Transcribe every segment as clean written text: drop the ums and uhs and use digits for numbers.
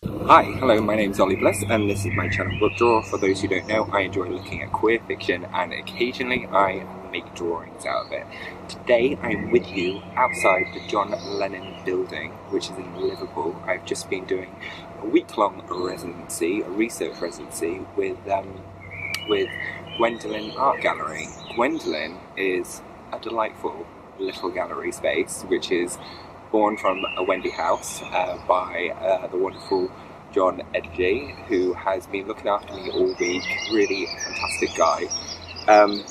Hi, hello, my name is Ollie Bliss and this is my channel Book Drawer. For those who don't know, I enjoy looking at queer fiction and occasionally I make drawings out of it. Today I'm with you outside the John Lennon building, which is in Liverpool. I've just been doing a week-long residency, a research residency with Gwendolyn Art Gallery. Gwendolyn is a delightful little gallery space which is born from a Wendy house by the wonderful John Edgy, who has been looking after me all week. Really fantastic guy.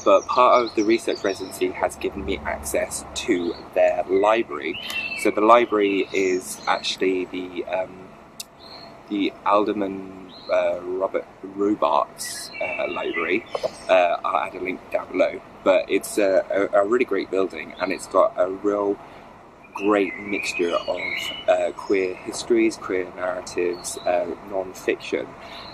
But part of the research residency has given me access to their library. So the library is actually the Aldham Robarts Library. I'll add a link down below. But it's a really great building, and it's got a real great mixture of queer histories, queer narratives, non-fiction.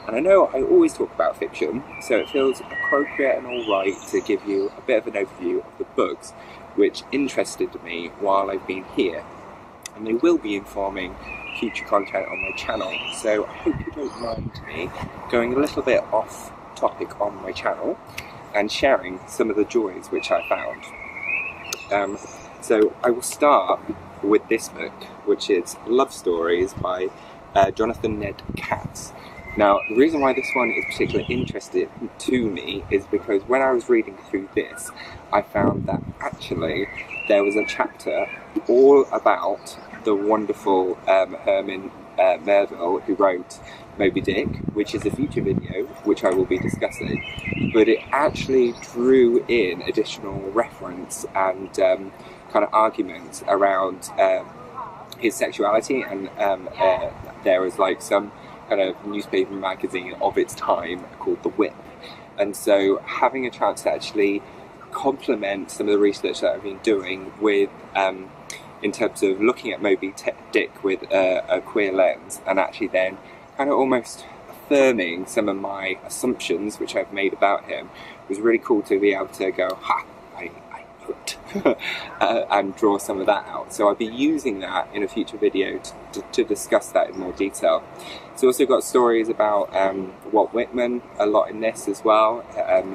And I know I always talk about fiction, so it feels appropriate and alright to give you a bit of an overview of the books which interested me while I've been here. And they will be informing future content on my channel, so I hope you don't mind me going a little bit off topic on my channel and sharing some of the joys which I found. So I will start with this book, which is Love Stories by Jonathan Ned Katz. Now, the reason why this one is particularly interesting to me is because when I was reading through this, I found that actually there was a chapter all about the wonderful Herman Neville, who wrote Moby Dick, which is a future video which I will be discussing, but it actually drew in additional reference and kind of arguments around his sexuality, and there was like some kind of newspaper magazine of its time called The Whip, and so having a chance to actually complement some of the research that I've been doing with in terms of looking at Moby Dick with a queer lens, and actually then kind of almost affirming some of my assumptions which I've made about him, was really cool to be able to go, ha, I know it, and draw some of that out. So I'll be using that in a future video to discuss that in more detail. It's also got stories about Walt Whitman, a lot in this as well,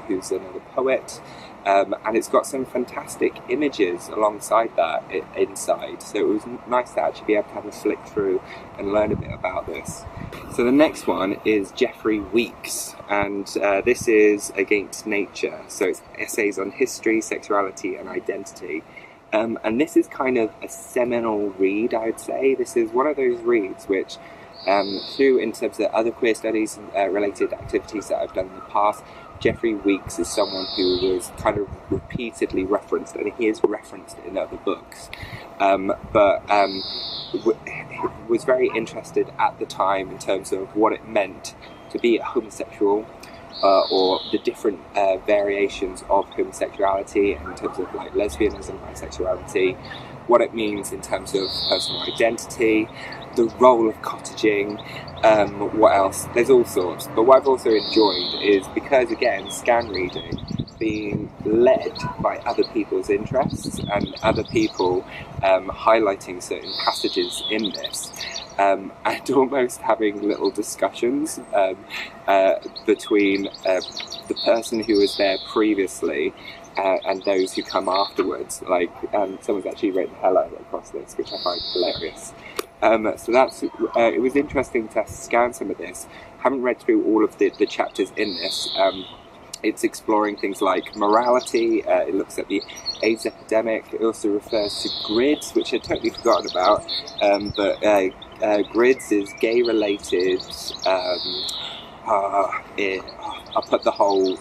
who's another poet. And it's got some fantastic images alongside that inside, so it was nice to actually be able to have a flick through and learn a bit about this. So the next one is Jeffery Weeks, and this is Against Nature, so it's essays on history, sexuality and identity. And this is kind of a seminal read, I would say. This is one of those reads which, through in terms of other queer studies related activities that I've done in the past, Jeffery Weeks is someone who was kind of repeatedly referenced, and he is referenced in other books, but was very interested at the time in terms of what it meant to be a homosexual, or the different variations of homosexuality in terms of like lesbianism, bisexuality, what it means in terms of personal identity, the role of cottaging, what else? There's all sorts. But what I've also enjoyed is, because again, scan reading, being led by other people's interests and other people highlighting certain passages in this, and almost having little discussions between the person who was there previously and those who come afterwards. Like someone's actually written hello across this, which I find hilarious. So that's it was interesting to scan some of this. Haven't read through all of the chapters in this. It's exploring things like morality, it looks at the AIDS epidemic, it also refers to grids, which I'd totally forgotten about, but grids is gay related, I'll put the whole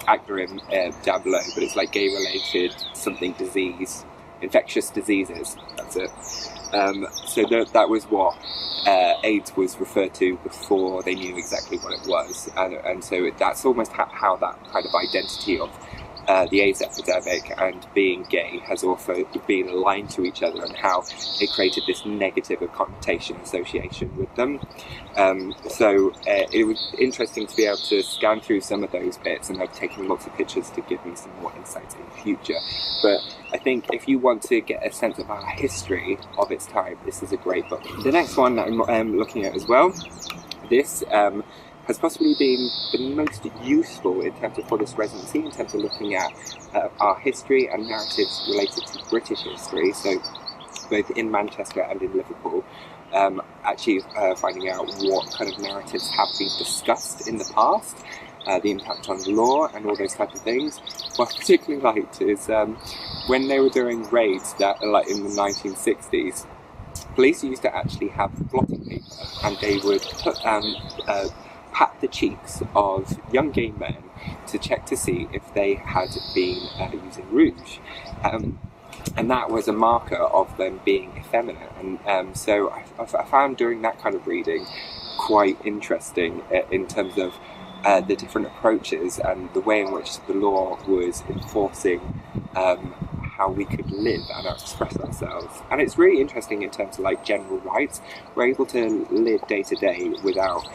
acronym down below, but it's like gay related something disease, infectious diseases, that's it. So that was what AIDS was referred to before they knew exactly what it was, and so that's almost how that kind of identity of the AIDS epidemic and being gay has also been aligned to each other, and how it created this negative connotation association with them. So it was interesting to be able to scan through some of those bits, and I've taken lots of pictures to give me some more insights in the future. But I think if you want to get a sense of our history of its time, this is a great book. The next one that I'm looking at as well, this has possibly been the most useful in terms of for this residency, in terms of looking at our history and narratives related to British history, so both in Manchester and in Liverpool, actually finding out what kind of narratives have been discussed in the past, the impact on law and all those type of things. What I particularly liked is when they were doing raids that, like in the 1960s, police used to actually have blotting paper, and they would put pat the cheeks of young gay men to check to see if they had been using rouge. And that was a marker of them being effeminate. And so I found doing that kind of reading quite interesting in terms of the different approaches and the way in which the law was enforcing how we could live and express ourselves. And it's really interesting in terms of like general rights. We're able to live day to day without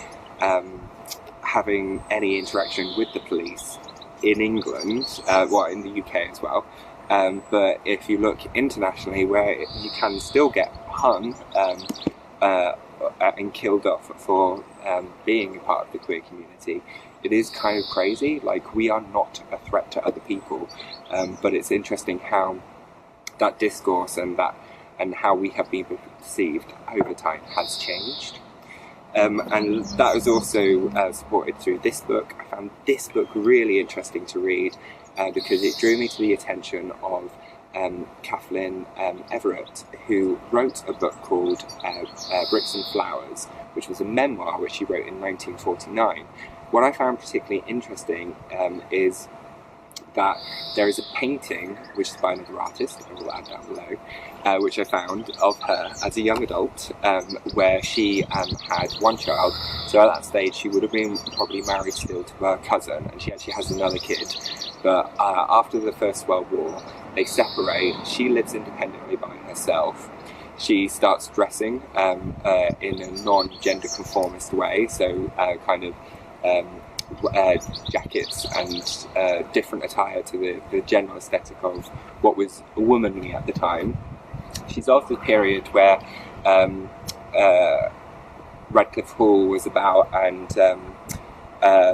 having any interaction with the police in England, in the UK as well. But if you look internationally, where you can still get hung and killed off for being a part of the queer community, it is kind of crazy. Like, we are not a threat to other people, but it's interesting how that discourse and how we have been perceived over time has changed. And that was also supported through this book. I found this book really interesting to read because it drew me to the attention of Katherine Everett, who wrote a book called Bricks and Flowers, which was a memoir which she wrote in 1949. What I found particularly interesting is that there is a painting, which is by another artist, I will add down below, which I found of her as a young adult, where she had one child. So at that stage she would have been probably married still to her cousin, and she actually has another kid. But after the First World War, they separate. She lives independently by herself. She starts dressing in a non-gender conformist way, so jackets and different attire to the general aesthetic of what was womanly at the time. She's of the period where Radcliffe Hall was about, and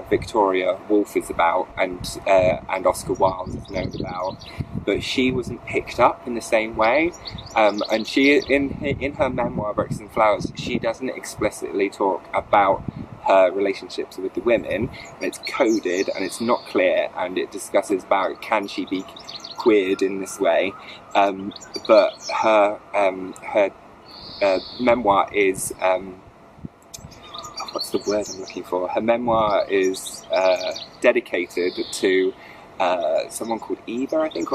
Victoria Woolf is about, and Oscar Wilde is known about, but she wasn't picked up in the same way. And she, in her memoir Bricks and Flowers, she doesn't explicitly talk about her relationships with the women, and it's coded and it's not clear, and it discusses about can she be queered in this way, but her memoir is what's the word I'm looking for? Her memoir is dedicated to someone called Eva, I think,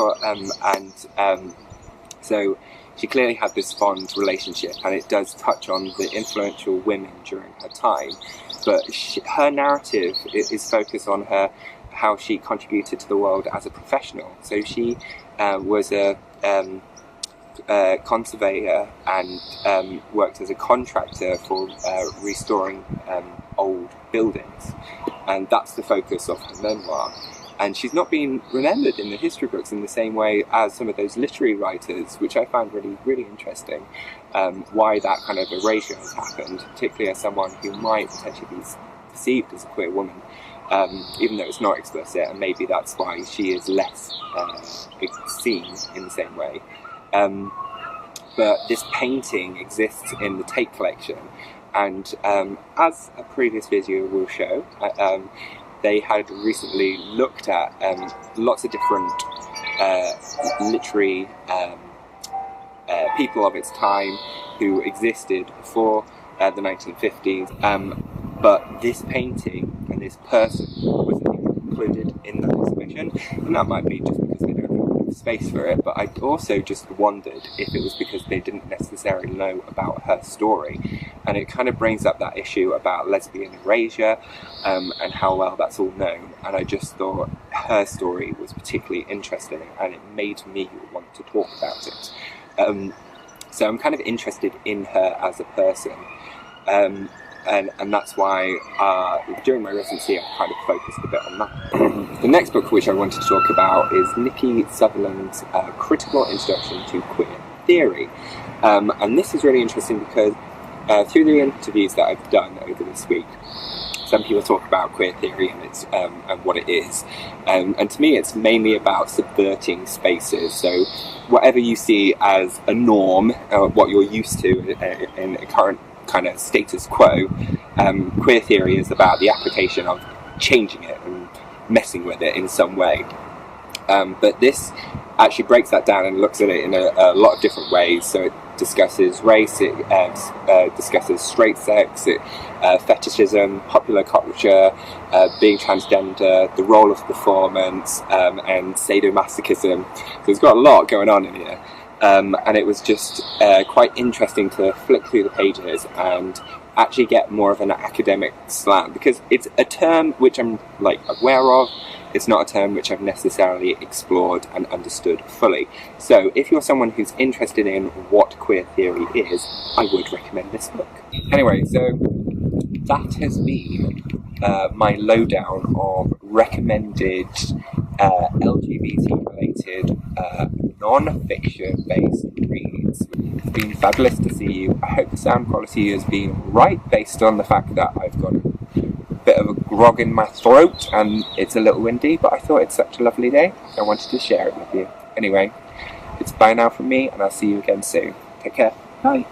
so she clearly had this fond relationship, and it does touch on the influential women during her time. But her narrative is focused on how she contributed to the world as a professional. So she was a conservator and worked as a contractor for restoring old buildings. And that's the focus of her memoir. And she's not been remembered in the history books in the same way as some of those literary writers, which I found really, really interesting. Why that kind of erasure has happened, particularly as someone who might potentially be perceived as a queer woman, even though it's not explicit, and maybe that's why she is less seen in the same way. But this painting exists in the Tate collection, and as a previous video will show, they had recently looked at lots of different literary people of its time who existed before the 1950s, but this painting and this person wasn't even included in that exhibition, and that might be just because they don't have enough space for it, but I also just wondered if it was because they didn't necessarily know about her story. And it kind of brings up that issue about lesbian erasure and how well that's all known. And I just thought her story was particularly interesting, and it made me want to talk about it. So I'm kind of interested in her as a person. And that's why during my residency I kind of focused a bit on that. The next book which I wanted to talk about is Nikki Sutherland's Critical Introduction to Queer Theory. And this is really interesting because through the interviews that I've done over this week, some people talk about queer theory and its and what it is, and to me it's mainly about subverting spaces. So whatever you see as a norm, what you're used to in the current kind of status quo, queer theory is about the application of changing it and messing with it in some way. But this actually breaks that down and looks at it in a lot of different ways. So it discusses race, it discusses straight sex, fetishism, popular culture, being transgender, the role of performance, and sadomasochism. So it's got a lot going on in here. And it was just quite interesting to flick through the pages and actually get more of an academic slant, because it's a term which I'm aware of. It's not a term which I've necessarily explored and understood fully. So if you're someone who's interested in what queer theory is, I would recommend this book. Anyway, so that has been my lowdown of recommended LGBT-related non-fiction based reads. It's been fabulous to see you. I hope the sound quality has been right, based on the fact that I've got a bit of a grog in my throat and it's a little windy, but I thought it's such a lovely day, I wanted to share it with you. Anyway, it's bye now from me, and I'll see you again soon. Take care. Bye.